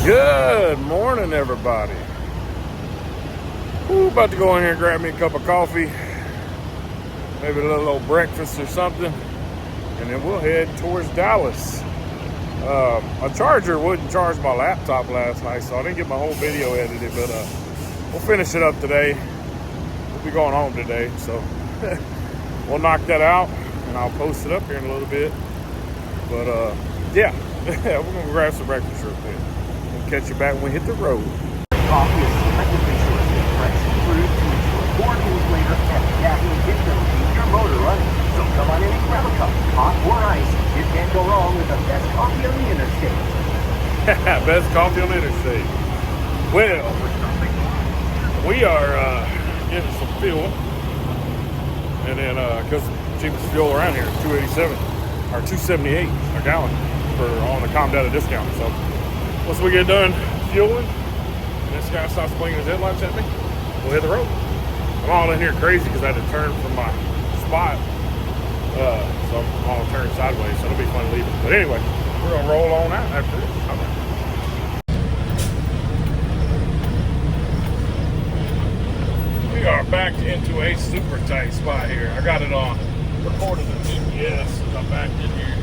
Good morning, everybody. About to go in here and grab me a cup of coffee, maybe a little old breakfast or something, and then we'll head towards Dallas. My charger wouldn't charge my laptop last night, so I didn't get my whole video edited, but we'll finish it up today. We'll be going home today, so we'll knock that out, and I'll post it up here in a little bit. But yeah, we're gonna grab some breakfast real quick. We'll catch you back when we hit the road. Coffee is selectively sourced fresh brewed to ensure 4 days later and caffeine hits them to keep your motor running. So come on in and grab a cup, hot or ice. You can't go wrong with the best coffee on the interstate. Best coffee on the interstate. Well, we are getting some fuel, and then because cheapest fuel around here is $2.87 or $2.78 a gallon for on the calm data discount. So once we get done fueling, this guy stops blinking his headlights at me, we'll hit the road. I'm all in here crazy because I had to turn from my spot, so I'm all turning sideways, so it'll be fun leaving. But anyway, we're gonna roll on out after this. We are back into a super tight spot here. I got it on recorded the GPS as I'm back in here.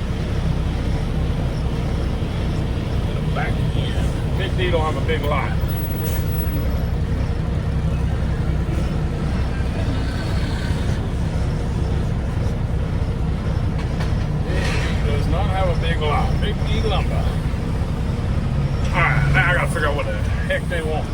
Back in here. Big deal on a big lot. Does not have a big lot. Big D lumber. Alright, now I gotta figure out what the heck they want.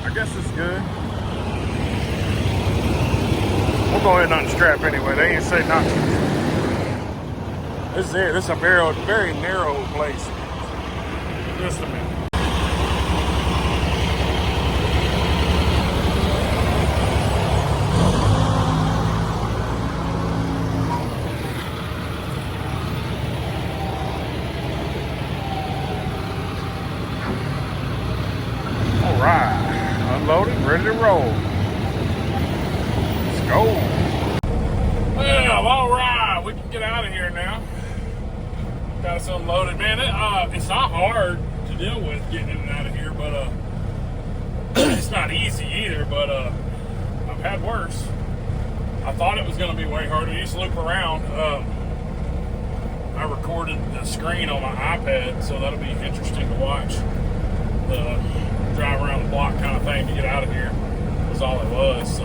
I guess it's good. We'll go ahead and unstrap anyway. They ain't say not to. This is it. This is a very narrow place. Just a minute. All right. Unloaded, ready to roll. Let's go. Well, all right, we can get out of here now. Got us unloaded, man. It's not hard to deal with getting in and out of here, but it's not easy either. But I've had worse. I thought it was going to be way harder. You just loop around. I recorded the screen on my iPad, so that'll be interesting to watch. Drive around the block kind of thing to get out of here was all it was. So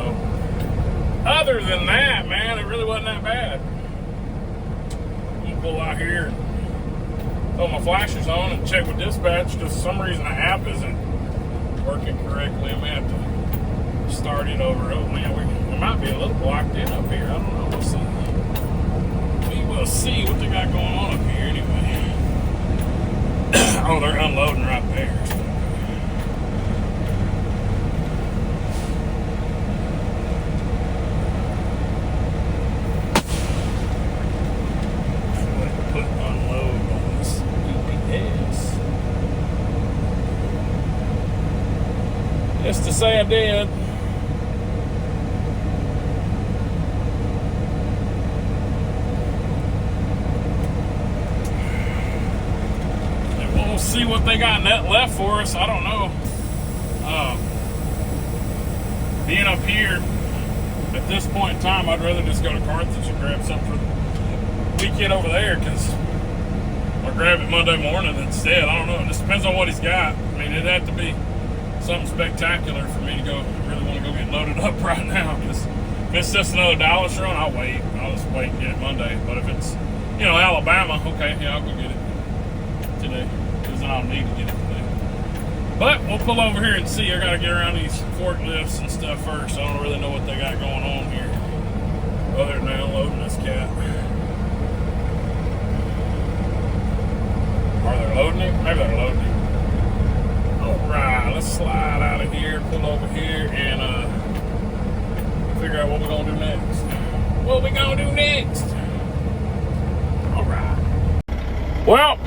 other than that, man, it really wasn't that bad. We'll pull out here and throw my flashers on and check with dispatch because for some reason the app isn't working correctly. I may have to start it over. Oh man, we might be a little blocked in up here. I don't know. We'll see. We will see what they got going on up here anyway. Oh, they're unloading right there. Just to say I did. And we'll see what they got net left for us. I don't know. Being up here at this point in time, I'd rather just go to Carthage and grab something for the weekend over there because I'll grab it Monday morning instead. I don't know. It just depends on what he's got. I mean, it'd have to be something spectacular for me to go really want to go get loaded up right now. Because if it's just another Dallas run, I'll wait. I'll just wait and get it Monday. But if it's, Alabama, okay, yeah, I'll go get it today. Because then I'll need to get it today. But we'll pull over here and see. I got to get around these forklifts and stuff first. I don't really know what they got going on here. Other than unloading this cat. Are they loading it? Maybe they're loading it. Alright, let's slide out of here, pull over here, and figure out what we're going to do next. what we gonna do next? All right. Well,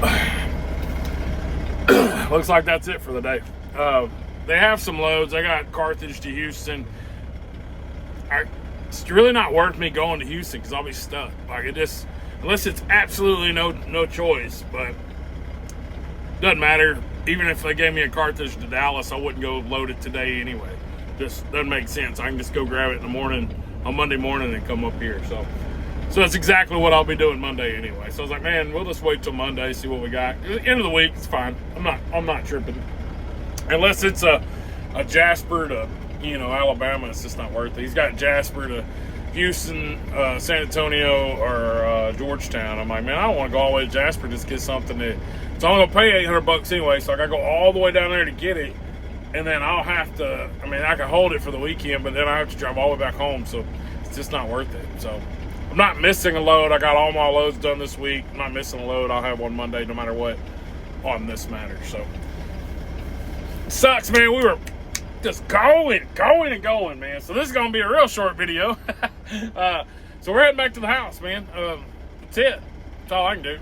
looks like that's it for the day. They have some loads. I got Carthage to Houston. It's really not worth me going to Houston because I'll be stuck. Like, it just, unless it's absolutely no choice. But doesn't matter. Even if they gave me a Carthage to Dallas, I wouldn't go load it today anyway. Just doesn't make sense. I can just go grab it in the morning, on Monday morning, and come up here. So that's exactly what I'll be doing Monday anyway. So I was like, man, we'll just wait till Monday, see what we got. End of the week, it's fine. I'm not tripping. Unless it's a Jasper to, Alabama, it's just not worth it. He's got Jasper to Houston, San Antonio, or Georgetown. I'm like, man, I don't want to go all the way to Jasper just to get something that. So I'm gonna pay $800 anyway. So I gotta go all the way down there to get it, and then I'll have to. I mean, I can hold it for the weekend, but then I have to drive all the way back home. So it's just not worth it. So I'm not missing a load. I got all my loads done this week. I'm not missing a load. I'll have one Monday, no matter what, on this matter. So it sucks, man. We were just going, man. So this is gonna be a real short video. So we're heading back to the house, man. That's it. That's all I can do.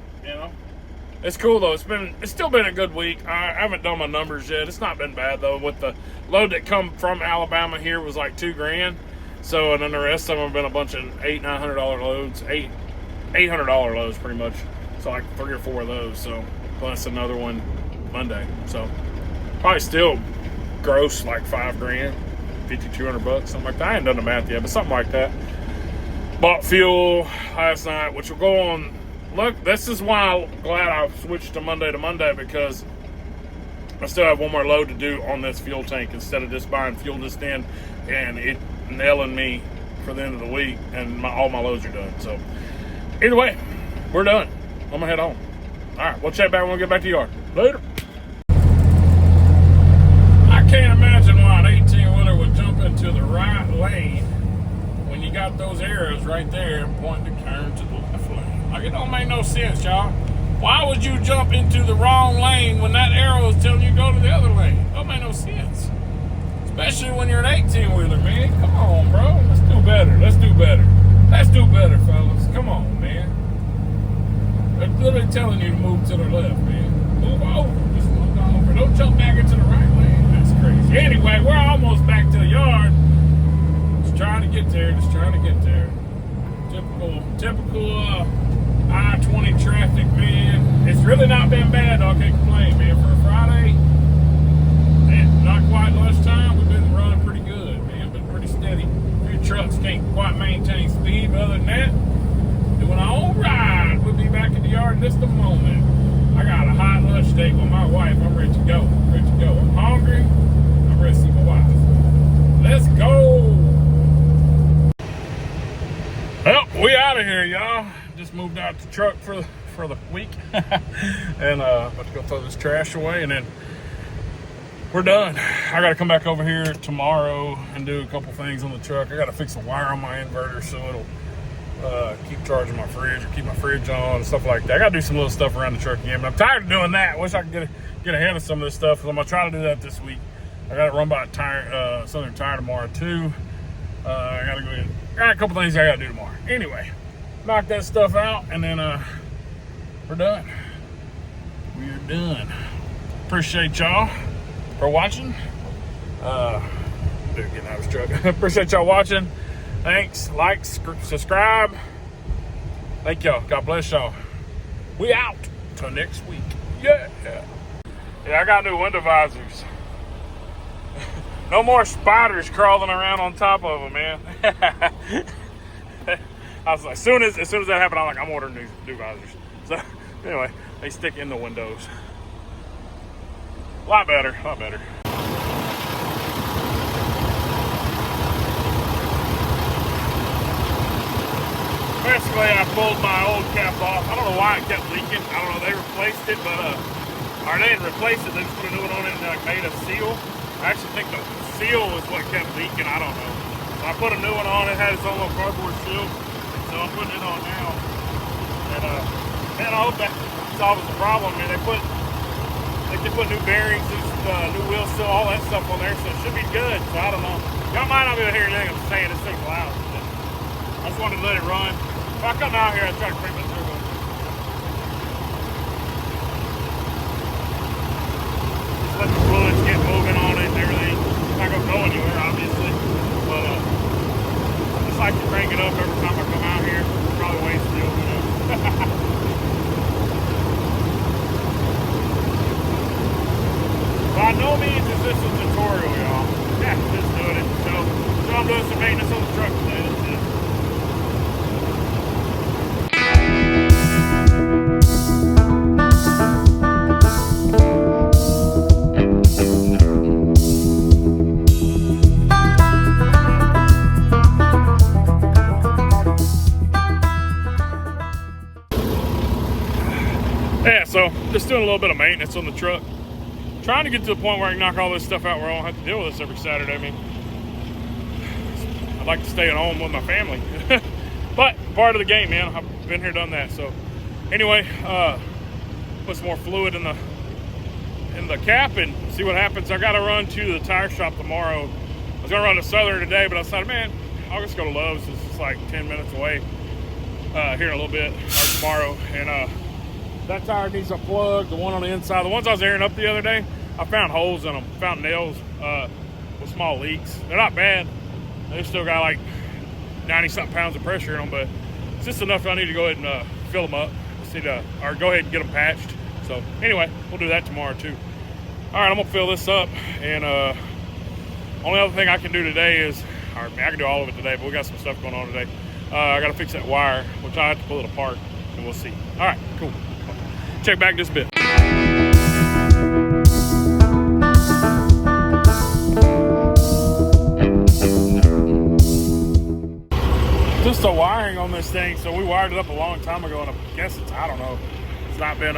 It's cool though. It's still been a good week. I haven't done my numbers yet. It's not been bad though. With the load that come from Alabama here was like $2,000. So, and then the rest of them have been a bunch of $800-900 loads, $800 loads pretty much. So like 3 or 4 of those. So plus another one Monday. So probably still gross like $5,000, $5,200, something like that. I ain't done the math yet, but something like that. Bought fuel last night, which will go on. Look, this is why I'm glad I switched to Monday because I still have one more load to do on this fuel tank instead of just buying fuel just in and it nailing me for the end of the week, and all my loads are done. So either way, we're done. I'm gonna head home. All right, we'll check back when we get back to the yard. Later. I can't imagine why an 18-wheeler would jump into the right lane when you got those arrows right there pointing to turn to the left lane. Like, it don't make no sense, y'all. Why would you jump into the wrong lane when that arrow is telling you to go to the other lane? Don't make no sense. Especially when you're an 18-wheeler, man. Come on, bro. Let's do better. Let's do better, fellas. Come on, man. They're literally telling you to move to the left, man. Move over. Just move over. Don't jump back into the right lane. That's crazy. Anyway, we're almost back to the yard. Just trying to get there. Typical I-20 traffic, man. It's really not been bad, though. I can't complain, man. For a Friday, and not quite lunchtime, we've been running pretty good, man. Been pretty steady. Your trucks can't quite maintain speed, but other than that, doing our own ride. We'll be back in the yard in just a moment. I got a hot lunch date with my wife. I'm ready to go. I'm hungry. I'm ready to see my wife. Let's go. Well, we out of here, y'all. Just moved out the truck for the week. And about to go throw this trash away, and then we're done. I got to come back over here tomorrow and do a couple things on the truck. I got to fix the wire on my inverter so it'll keep charging my fridge or keep my fridge on and stuff like that. I got to do some little stuff around the truck again, but I'm tired of doing that. I wish I could get ahead of some of this stuff, because I'm gonna try to do that this week. I got to run by a Southern Tire tomorrow too. I got to go in. I got a couple things I got to do tomorrow. Anyway, knock that stuff out, and then we're done. We're done. Appreciate y'all for watching. Dude, getting out of his truck. Appreciate y'all watching. Thanks. Like, subscribe. Thank y'all. God bless y'all. We out till next week. Yeah, I got new window visors. No more spiders crawling around on top of them, man. I was like, as soon as that happened, I'm ordering new visors. So anyway, they stick in the windows. A lot better. Basically, I pulled my old cap off. I don't know why it kept leaking. I don't know. They replaced it, but or they didn't replace it. They just put a new one on it and made a seal. I actually think the seal was what kept leaking. I don't know. So I put a new one on. It had its own little cardboard seal. So I'm putting it on now. And man, I hope that solves the problem. I mean, they put new bearings, new wheel seal, all that stuff on there. So it should be good. So I don't know. Y'all might not be able to hear anything I'm saying. This thing's loud. I just wanted to let it run. If I come out here, I try to creep it through. Just let the fluids get moving on it and everything. It's not gonna go anywhere, obviously, but I just like to crank it up every time I come out here. Probably waste fuel, you know. By no means is this a tutorial, y'all. Yeah, just doing it. So I'm doing some maintenance on the truck today. That's it. Yeah, so just doing a little bit of maintenance on the truck. Trying to get to the point where I can knock all this stuff out where I don't have to deal with this every Saturday. I mean, I'd like to stay at home with my family. But part of the game, man. I've been here, done that. So anyway, put some more fluid in the cap and see what happens. I got to run to the tire shop tomorrow. I was going to run to Southern today, but I decided, man, I'll just go to Love's. It's just like 10 minutes away here in a little bit, or tomorrow. And that tire needs a plug, the one on the inside. The ones I was airing up the other day, I found holes in them, found nails with small leaks. They're not bad. They still got like 90-something pounds of pressure in them, but it's just enough I need to go ahead and fill them up. Or go ahead and get them patched. So anyway, we'll do that tomorrow too. All right, I'm gonna fill this up, and only other thing I can do today is, I can do all of it today, but we got some stuff going on today. I gotta fix that wire, which I have to pull it apart, and we'll see. All right, cool. Check back just a bit. Just the wiring on this thing. So we wired it up a long time ago, and I guess I don't know. It's not been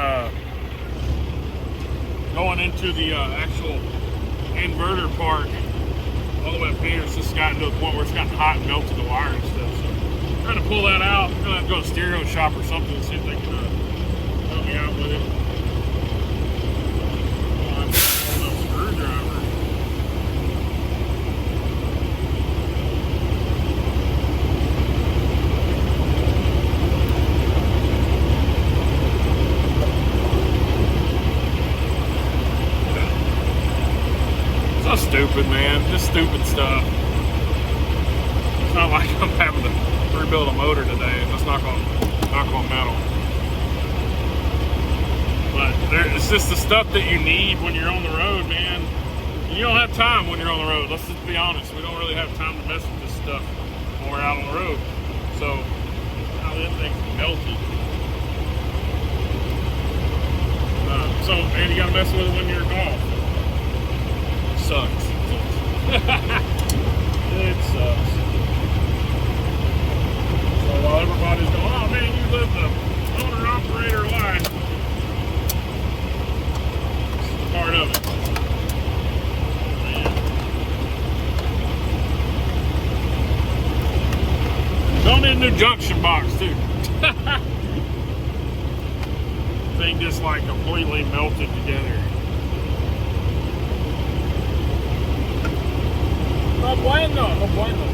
going into the actual inverter part all the way up here. It's just gotten to the point where it's gotten hot and melted the wire and stuff. So trying to pull that out. I'm gonna have to go to stereo shop or something and see if they can help me out with it. I'm a little screwdriver. So stupid, man. Just stupid stuff. It's not like I'm having to rebuild a motor today. Let's knock on metal. But it's just the stuff that you need when you're on the road, man. You don't have time when you're on the road. Let's just be honest. We don't really have time to mess with this stuff when we're out on the road. So, how that thing's melted. And you gotta mess with it when you're gone. Sucks. It sucks. So while everybody's going, oh man, you live the owner-operator life. Part of it. Man. Don't need a new junction box too. Thing just like completely melted together. No bueno, no bueno.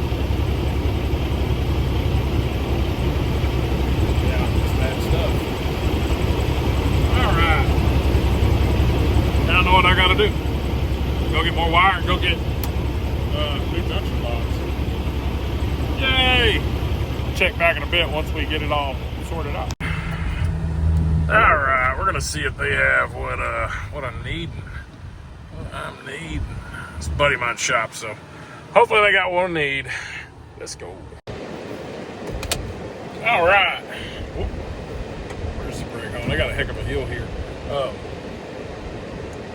Yeah, it's bad stuff. Alright. Now I know what I gotta do. Go get more wire and go get new junction box. Yay! Check back in a bit once we get it all sorted out. Alright, we're gonna see if they have what I'm needing. It's a buddy of mine's shop, so hopefully they got what I need. Let's go. Alright. Where's the brake on? They got a heck of a hill here.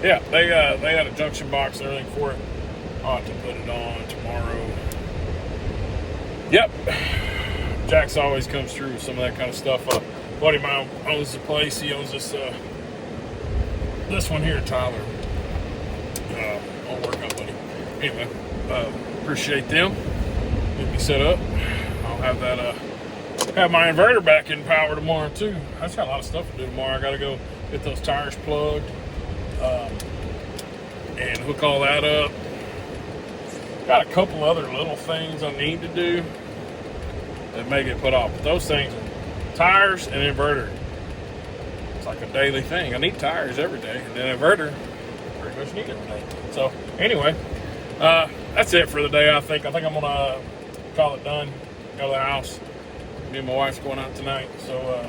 Yeah, they had a junction box and everything for it. I'll have to put it on tomorrow. Yep. Jax always comes through with some of that kind of stuff. Buddy of mine owns the place. He owns this one here, Tyler. I'll work out, buddy. Anyway, appreciate them. Get me set up. I'll have that have my inverter back in power tomorrow too. I've got a lot of stuff to do tomorrow. I gotta go get those tires plugged and hook all that up. Got a couple other little things I need to do that may get put off. But those things, tires and inverter, it's like a daily thing. I need tires every day, and then inverter, pretty much need every day. So anyway, that's it for the day. I think I'm gonna call it done. Go to the house. Me and my wife's going out tonight, so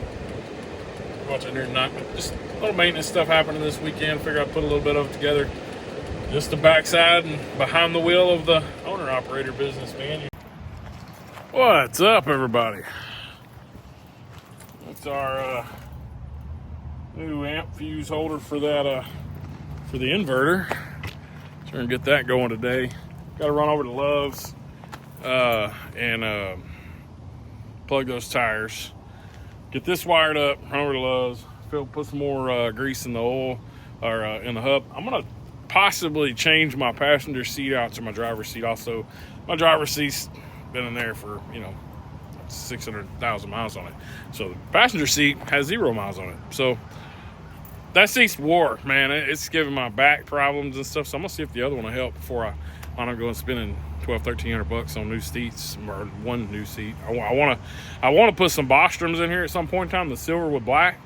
watch it here tonight. But just a little maintenance stuff happening this weekend. Figure I'd put a little bit of it together. Just the backside and behind the wheel of the owner-operator business, man. What's up, everybody? It's our new amp fuse holder for that for the inverter. So we're gonna get that going today. Got to run over to Love's and plug those tires. Get this wired up. Run over to Love's. Put some more grease in the oil or in the hub. I'm gonna possibly change my passenger seat out to my driver's seat. Also, my driver's seat's been in there for 600,000 miles on it. So the passenger seat has 0 miles on it. So that seat's wore, man. It's giving my back problems and stuff. So I'm gonna see if the other one will help before I wind up going spending $1,200-1,300 on new seats or one new seat. I want to put some Bostroms in here at some point in time, the silver with black,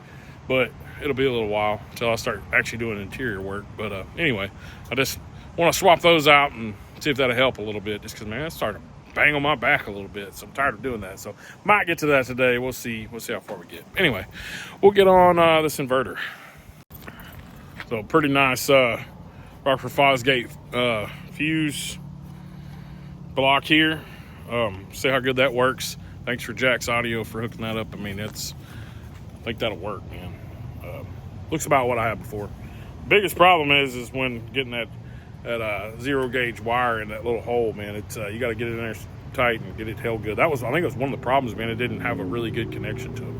but it'll be a little while until I start actually doing interior work. But anyway, I just want to swap those out and see if that'll help a little bit, just because, man, it's starting to bang on my back a little bit, so I'm tired of doing that. So might get to that today. We'll see how far we get. Anyway, we'll get on this inverter. So pretty nice Rockford Fosgate fuse block here. See how good that works. Thanks for Jack's Audio for hooking that up. I mean, I think that'll work, man. Looks about what I had before. Biggest problem is when getting that 0 gauge wire in that little hole, man. It's you got to get it in there tight and get it held good. I think it was one of the problems, man. It didn't have a really good connection to it.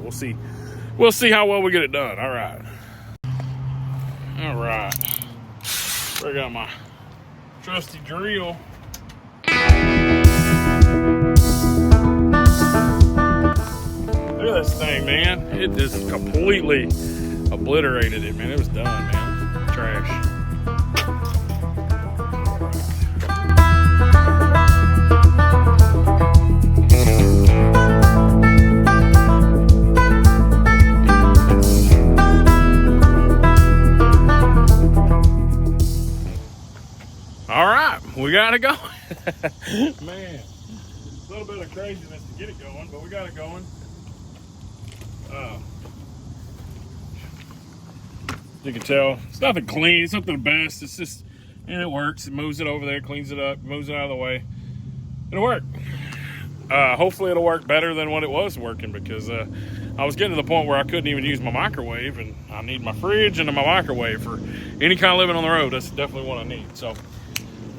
We'll see how well we get it done. All right. I got my trusty drill. Look at this thing, man. It just completely obliterated it, man. It was done, man. Trash. All right, we got it going. Man, a little bit of craziness to get it going, but we got it going. You can tell it's nothing clean. It's not the best. It's just, and it works. It moves it over there, cleans it up, moves it out of the way. It'll work. Hopefully it'll work better than what it was working, because I was getting to the point where I couldn't even use my microwave, and I need my fridge and my microwave for any kind of living on the road. That's definitely what I need. So I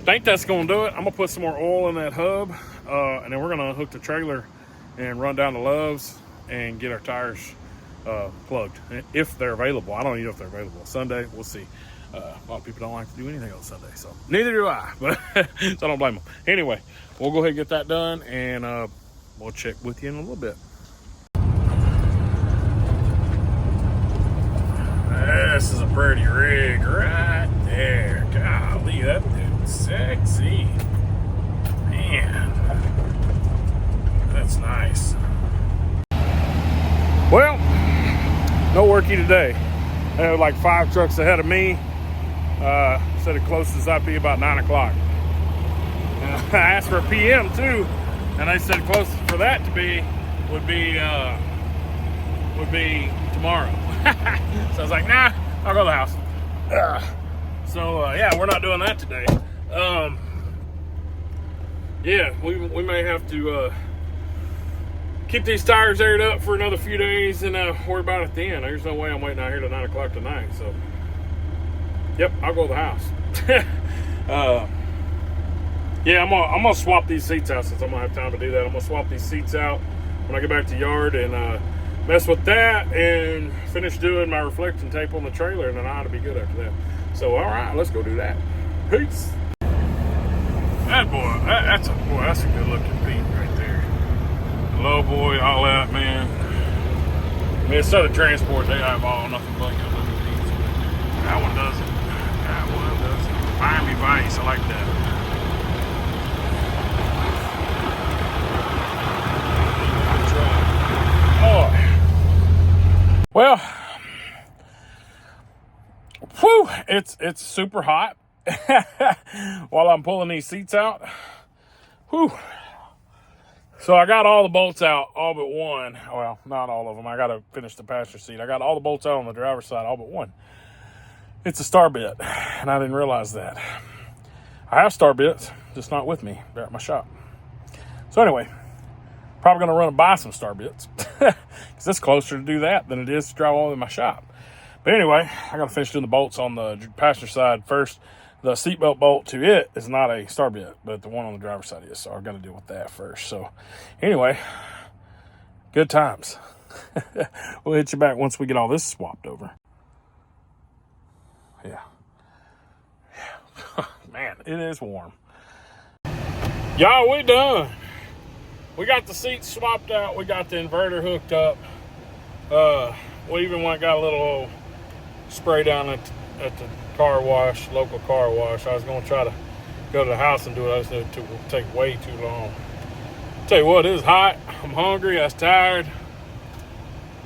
think that's going to do it. I'm going to put some more oil in that hub, and then we're going to hook the trailer and run down to Love's and get our tires plugged, if they're available. I don't even know if they're available. Sunday, we'll see. A lot of people don't like to do anything on Sunday, so neither do I, but so I don't blame them. Anyway, we'll go ahead and get that done, and we'll check with you in a little bit. This is a pretty rig right there. Golly, that dude's sexy. Man, that's nice. Well, no worky today. I had like 5 trucks ahead of me. Said the closest I'd be about 9 o'clock. I asked for a PM too, and they said closest for that to be would be tomorrow. So I was like, nah, I'll go to the house. Yeah, we're not doing that today. Yeah, we may have to keep these tires aired up for another few days and worry about it then. There's no way I'm waiting out here till 9 o'clock tonight. So, yep, I'll go to the house. Yeah, I'm gonna swap these seats out, since I'm gonna have time to do that. I'm gonna swap these seats out when I get back to the yard and mess with that and finish doing my reflection tape on the trailer, and then I ought to be good after that. So, all right, let's go do that. Peace. That's a good looking beat right there. Low boy, all that, man. I mean, it's Southern Transport. They have all nothing but good looking beats. That one doesn't. That one doesn't. Miami Vice, I like that. Well, whew, it's super hot while I'm pulling these seats out. Whew. So I got all the bolts out, all but one. Well, not all of them. I got to finish the passenger seat. I got all the bolts out on the driver's side, all but one. It's a star bit, and I didn't realize that. I have star bits, just not with me. They're at my shop. So anyway, probably going to run and buy some star bits because it's closer to do that than it is to drive all in my shop. But anyway, I got to finish doing the bolts on the passenger side first. The seatbelt bolt to it is not a star bit, but the one on the driver's side is. So I've got to deal with that first. So anyway, good times. We'll hit you back once we get all this swapped over. Yeah. Man, it is warm. Y'all, we done. We got the seats swapped out. We got the inverter hooked up. We even got a little spray down at the car wash, local car wash. I was going to try to go to the house and do it. I just knew it would take way too long. Tell you what, it is hot. I'm hungry. I was tired.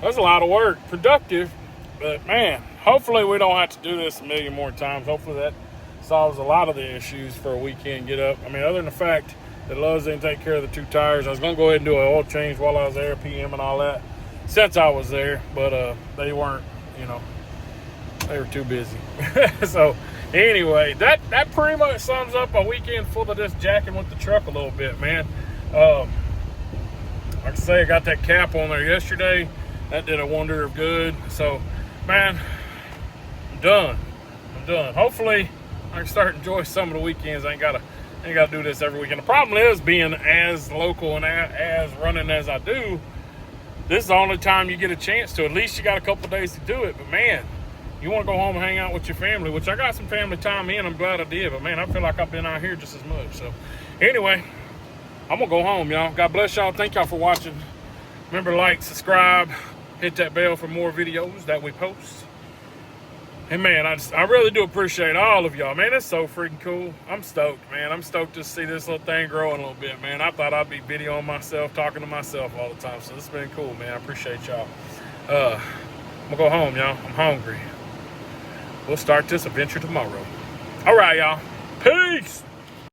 That's a lot of work. Productive, but man, hopefully we don't have to do this a million more times. Hopefully that solves a lot of the issues for a weekend get up. I mean, other than the fact that Lowe's didn't take care of the 2 tires, I was going to go ahead and do an oil change while I was there, PM and all that, since I was there, but they weren't, they were too busy. So anyway, that pretty much sums up a weekend full of just jacking with the truck a little bit, man. Like I say, I got that cap on there yesterday. That did a wonder of good. So, man, I'm done. Hopefully, I can start enjoying some of the weekends. I ain't gotta do this every weekend. The problem is being as local and as running as I do. This is the only time you get a chance to. At least you got a couple days to do it. But man, you want to go home and hang out with your family, which I got some family time in. I'm glad I did. But man, I feel like I've been out here just as much. So anyway, I'm gonna go home, y'all. God bless y'all. Thank y'all for watching. Remember to like, subscribe, hit that bell for more videos that we post. And man, I really do appreciate all of y'all, man. It's so freaking cool. I'm stoked, man. I'm stoked to see this little thing growing a little bit, man. I thought I'd be videoing myself, talking to myself all the time. So this has been cool, man. I appreciate y'all. I'm gonna go home, y'all. I'm hungry. We'll start this adventure tomorrow. All right, y'all. Peace.